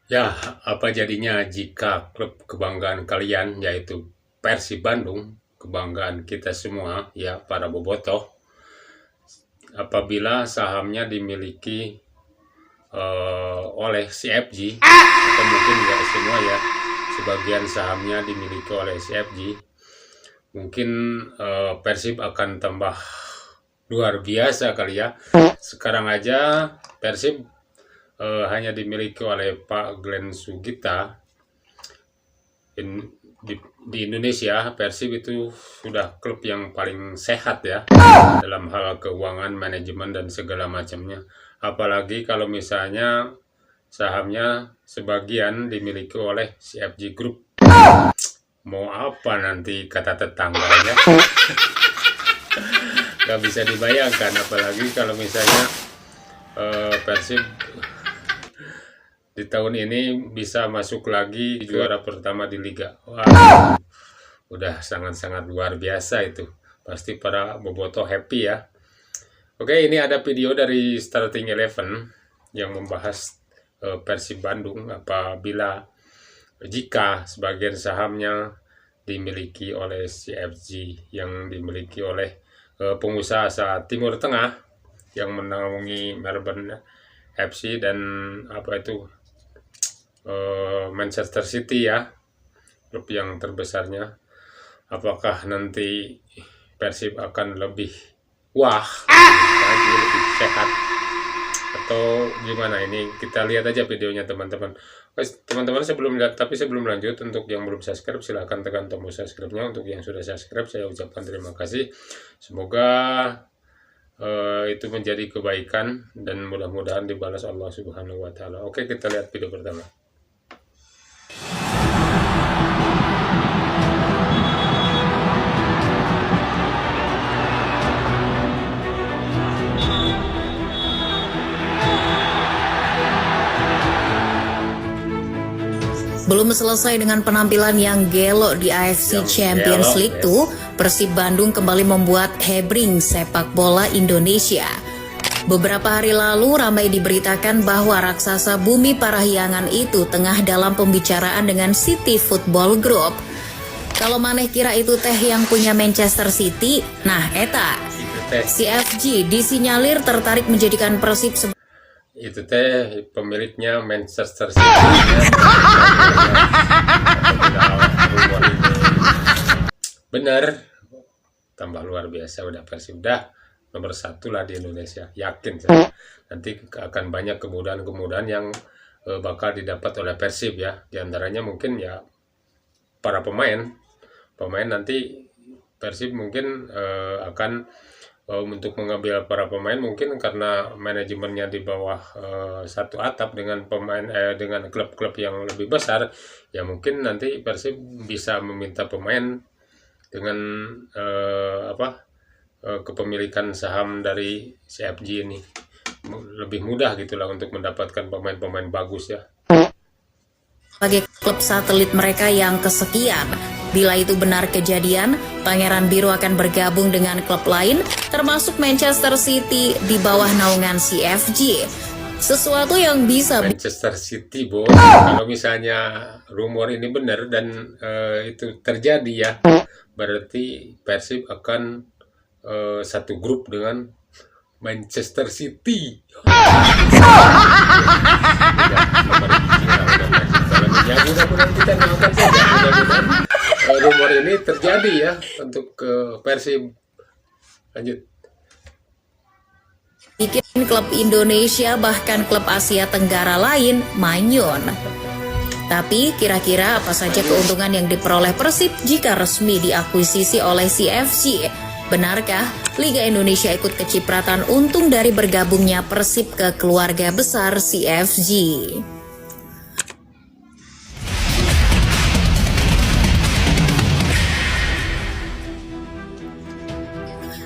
Ya, apa jadinya jika klub kebanggaan kalian yaitu Persib Bandung, kebanggaan kita semua ya para bobotoh, apabila sahamnya dimiliki oleh CFG atau mungkin nggak semua ya, sebagian sahamnya dimiliki oleh CFG, mungkin Persib akan tambah luar biasa kali ya. Sekarang aja Persib hanya dimiliki oleh Pak Glenn Sugita. Di Indonesia, Persib itu sudah klub yang paling sehat ya dalam hal keuangan, manajemen dan segala macamnya. Apalagi kalau misalnya sahamnya sebagian dimiliki oleh CFG Group. Mau apa nanti kata tetangganya? Gak bisa dibayangkan, apalagi kalau misalnya Persib di tahun ini bisa masuk lagi juara pertama di Liga. Wah, udah sangat-sangat luar biasa itu. Pasti para bobotoh happy ya. Oke, ini ada video dari Starting Eleven yang membahas Persib Bandung apabila jika sebagian sahamnya dimiliki oleh CFG yang dimiliki oleh pengusaha asal Timur Tengah yang menaungi Melbourne FC dan apa itu Manchester City ya, klub yang terbesarnya. Apakah nanti Persib akan lebih wah lagi, lebih sehat atau gimana? Ini kita lihat aja videonya teman-teman. Teman-teman sebelum lanjut, untuk yang belum subscribe silahkan tekan tombol subscribe-nya. Untuk yang sudah subscribe saya ucapkan terima kasih. Semoga itu menjadi kebaikan dan mudah-mudahan dibalas Allah Subhanahu wa Ta'ala. Oke, kita lihat video pertama. Belum selesai dengan penampilan yang gelo di AFC Champions League tuh, Persib Bandung kembali membuat hebring sepak bola Indonesia. Beberapa hari lalu ramai diberitakan bahwa raksasa Bumi Parahyangan itu tengah dalam pembicaraan dengan City Football Group. Kalau maneh kira itu teh yang punya Manchester City, nah eta, CFG disinyalir tertarik menjadikan Persib itu teh pemiliknya Manchester City. Bener, tambah luar biasa, udah Persib udah nomor 1 lah di Indonesia, yakin saya. Nanti akan banyak kemudahan-kemudahan yang bakal didapat oleh Persib ya. Di antaranya mungkin ya para pemain nanti Persib mungkin akan untuk mengambil para pemain, mungkin karena manajemennya di bawah satu atap dengan pemain dengan klub-klub yang lebih besar, ya mungkin nanti Persib bisa meminta pemain dengan kepemilikan saham dari CFG ini lebih mudah gitulah untuk mendapatkan pemain-pemain bagus ya. Sebagai klub satelit mereka yang kesekian. Bila itu benar kejadian, Pangeran Biru akan bergabung dengan klub lain, termasuk Manchester City di bawah naungan CFG. Sesuatu yang bisa Manchester City, bos. Kalau misalnya rumor ini benar dan itu terjadi ya, berarti Persib akan satu grup dengan Manchester City. Mudah-mudahan kita doakan saja, mudah-mudahan rumor ini terjadi ya untuk Persib. Lanjut. bikin klub Indonesia bahkan klub Asia Tenggara lain manyun. Tapi kira-kira apa saja keuntungan yang diperoleh Persib jika resmi diakuisisi oleh CFG? Benarkah Liga Indonesia ikut kecipratan untung dari bergabungnya Persib ke keluarga besar CFG?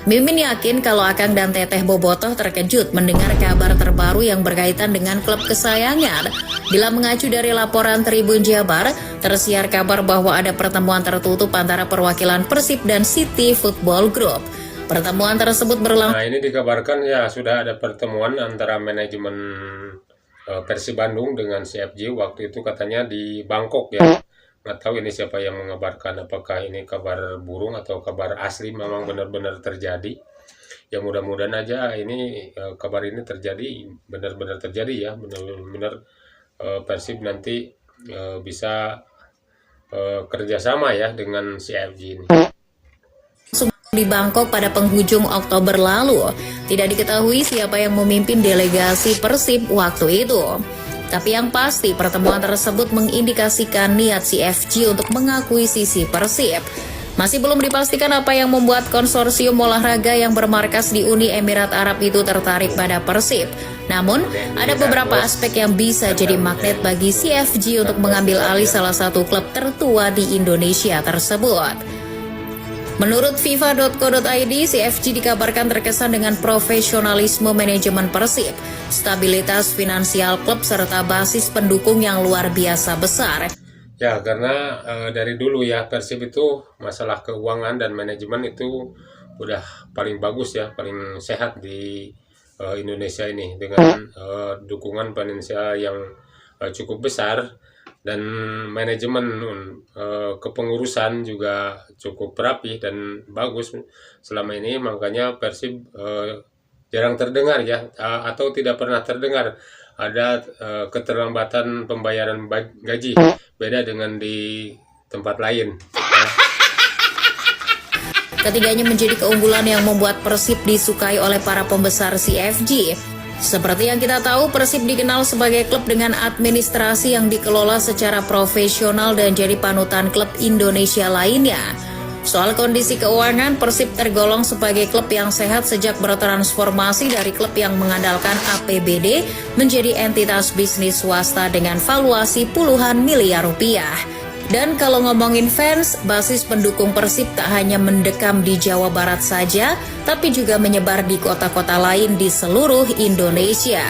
Mimin yakin kalau Akang dan Teteh Bobotoh terkejut mendengar kabar terbaru yang berkaitan dengan klub kesayangan. Bila mengacu dari laporan Tribun Jabar, tersiar kabar bahwa ada pertemuan tertutup antara perwakilan Persib dan City Football Group. Pertemuan tersebut berlangsung. Nah, ini dikabarkan ya sudah ada pertemuan antara manajemen Persib Bandung dengan CFG waktu itu katanya di Bangkok ya. Nggak tahu ini siapa yang mengabarkan, apakah ini kabar burung atau kabar asli memang benar-benar terjadi. Ya mudah-mudahan aja ini kabar ini terjadi, benar-benar terjadi ya, benar-benar Persib nanti bisa kerjasama ya dengan CFG ini. Di Bangkok pada penghujung Oktober lalu, tidak diketahui siapa yang memimpin delegasi Persib waktu itu. Tapi yang pasti pertemuan tersebut mengindikasikan niat CFG untuk mengakuisisi Persib. Masih belum dipastikan apa yang membuat konsorsium olahraga yang bermarkas di Uni Emirat Arab itu tertarik pada Persib. Namun, ada beberapa aspek yang bisa jadi magnet bagi CFG untuk mengambil alih salah satu klub tertua di Indonesia tersebut. Menurut FIFA.co.id, CFG dikabarkan terkesan dengan profesionalisme manajemen Persib, stabilitas finansial klub, serta basis pendukung yang luar biasa besar. Ya, karena dari dulu ya Persib itu masalah keuangan dan manajemen itu udah paling bagus ya, paling sehat di Indonesia ini dengan dukungan finansial yang cukup besar dan manajemen kepengurusan juga cukup rapi dan bagus selama ini. Makanya Persib jarang terdengar ya, atau tidak pernah terdengar ada keterlambatan pembayaran gaji, beda dengan di tempat lain. Ketiganya menjadi keunggulan yang membuat Persib disukai oleh para pembesar CFG. Seperti yang kita tahu, Persib dikenal sebagai klub dengan administrasi yang dikelola secara profesional dan jadi panutan klub Indonesia lainnya. Soal kondisi keuangan, Persib tergolong sebagai klub yang sehat sejak bertransformasi dari klub yang mengandalkan APBD menjadi entitas bisnis swasta dengan valuasi puluhan miliar rupiah. Dan kalau ngomongin fans, basis pendukung Persib tak hanya mendekam di Jawa Barat saja, tapi juga menyebar di kota-kota lain di seluruh Indonesia.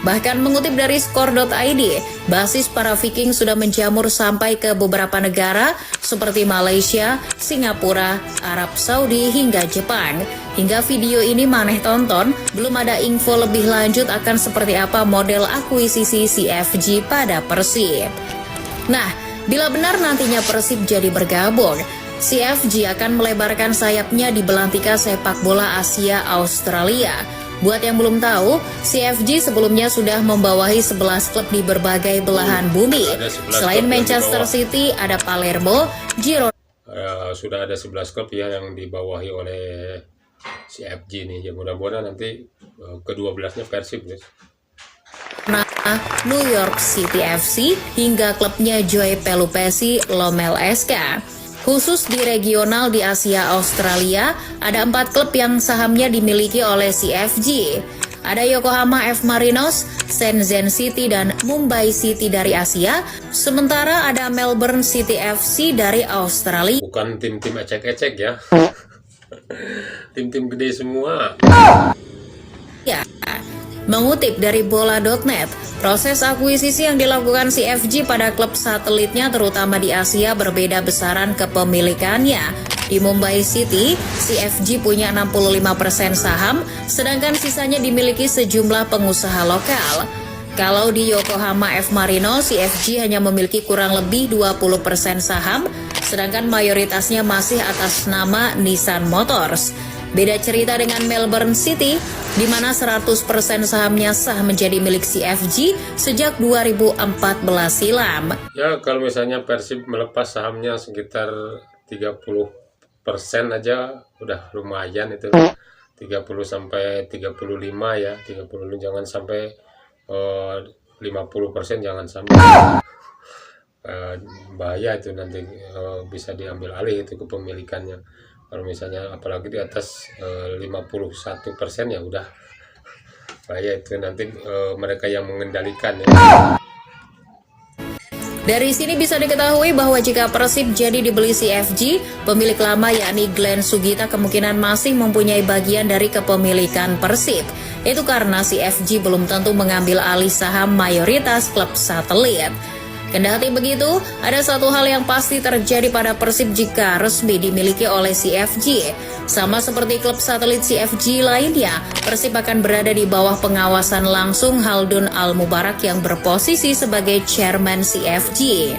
Bahkan mengutip dari skor.id, basis para Viking sudah menjamur sampai ke beberapa negara seperti Malaysia, Singapura, Arab Saudi, hingga Jepang. Hingga video ini maneh tonton, belum ada info lebih lanjut akan seperti apa model akuisisi CFG pada Persib. Nah, bila benar nantinya Persib jadi bergabung, CFG akan melebarkan sayapnya di belantika sepak bola Asia Australia. Buat yang belum tahu, CFG sebelumnya sudah membawahi 11 klub di berbagai belahan bumi. Selain Manchester City, ada Palermo, Girona. Sudah ada 11 klub ya yang dibawahi oleh CFG nih. Ya mudah-mudahan nanti ke-12-nya Persib guys. New York City FC hingga klubnya Joy Pelupesi Lommel SK. Khusus di regional di Asia Australia, ada 4 klub yang sahamnya dimiliki oleh CFG. Ada Yokohama F Marinos, Shenzhen City, dan Mumbai City dari Asia. Sementara ada Melbourne City FC dari Australia. Bukan tim-tim ecek-ecek ya. Tim-tim gede semua. Ya. Mengutip dari bola.net, proses akuisisi yang dilakukan CFG pada klub satelitnya terutama di Asia berbeda besaran kepemilikannya. Di Mumbai City, CFG punya 65% saham, sedangkan sisanya dimiliki sejumlah pengusaha lokal. Kalau di Yokohama F Marinos, CFG hanya memiliki kurang lebih 20% saham, sedangkan mayoritasnya masih atas nama Nissan Motors. Beda cerita dengan Melbourne City, di mana 100% sahamnya sah menjadi milik CFG sejak 2014 silam. Ya, kalau misalnya Persib melepas sahamnya sekitar 30% aja udah lumayan itu. 30 sampai 35 ya, 30 jangan sampai 50% jangan sampai. Bahaya itu nanti bisa diambil alih itu kepemilikannya. Kalau misalnya apalagi di atas 51% ya udah bahaya itu nanti mereka yang mengendalikan ya. Dari sini bisa diketahui bahwa jika Persib jadi dibeli CFG, pemilik lama yakni Glenn Sugita kemungkinan masih mempunyai bagian dari kepemilikan Persib. Itu karena CFG belum tentu mengambil alih saham mayoritas klub satelit. Kendati begitu, ada satu hal yang pasti terjadi pada Persib jika resmi dimiliki oleh CFJ. Sama seperti klub satelit CFJ lainnya, Persib akan berada di bawah pengawasan langsung Haldun Al-Mubarak yang berposisi sebagai chairman CFJ.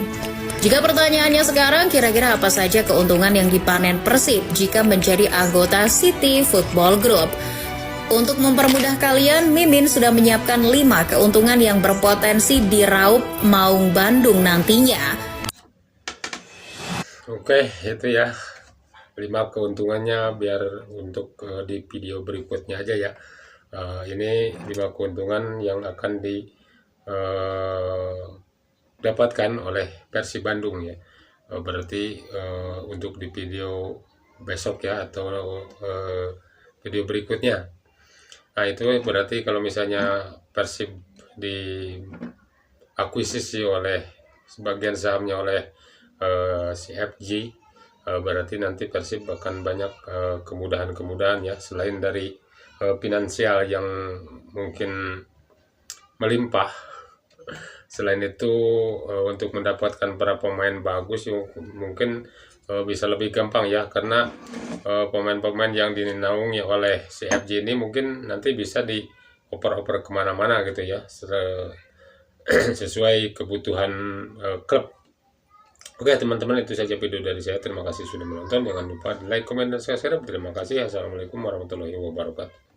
Jika pertanyaannya sekarang, kira-kira apa saja keuntungan yang dipanen Persib jika menjadi anggota City Football Group? Untuk mempermudah kalian, Mimin sudah menyiapkan 5 keuntungan yang berpotensi diraup Maung Bandung nantinya. Oke, itu ya 5 keuntungannya, biar untuk di video berikutnya aja ya. Ini 5 keuntungan yang akan didapatkan oleh Persib Bandung ya. Berarti untuk di video besok ya, atau video berikutnya. Nah, itu berarti kalau misalnya Persib diakuisisi oleh sebagian sahamnya oleh CFJ, berarti nanti Persib akan banyak kemudahan-kemudahan ya, selain dari finansial yang mungkin melimpah. Selain itu untuk mendapatkan para pemain bagus mungkin bisa lebih gampang ya, karena pemain-pemain yang dinaungi oleh CFJ ini mungkin nanti bisa dioper-oper kemana-mana gitu ya, sesuai kebutuhan klub. Oke teman-teman, itu saja video dari saya. Terima kasih sudah menonton. Jangan lupa like, komen, dan subscribe. Terima kasih. Assalamualaikum warahmatullahi wabarakatuh.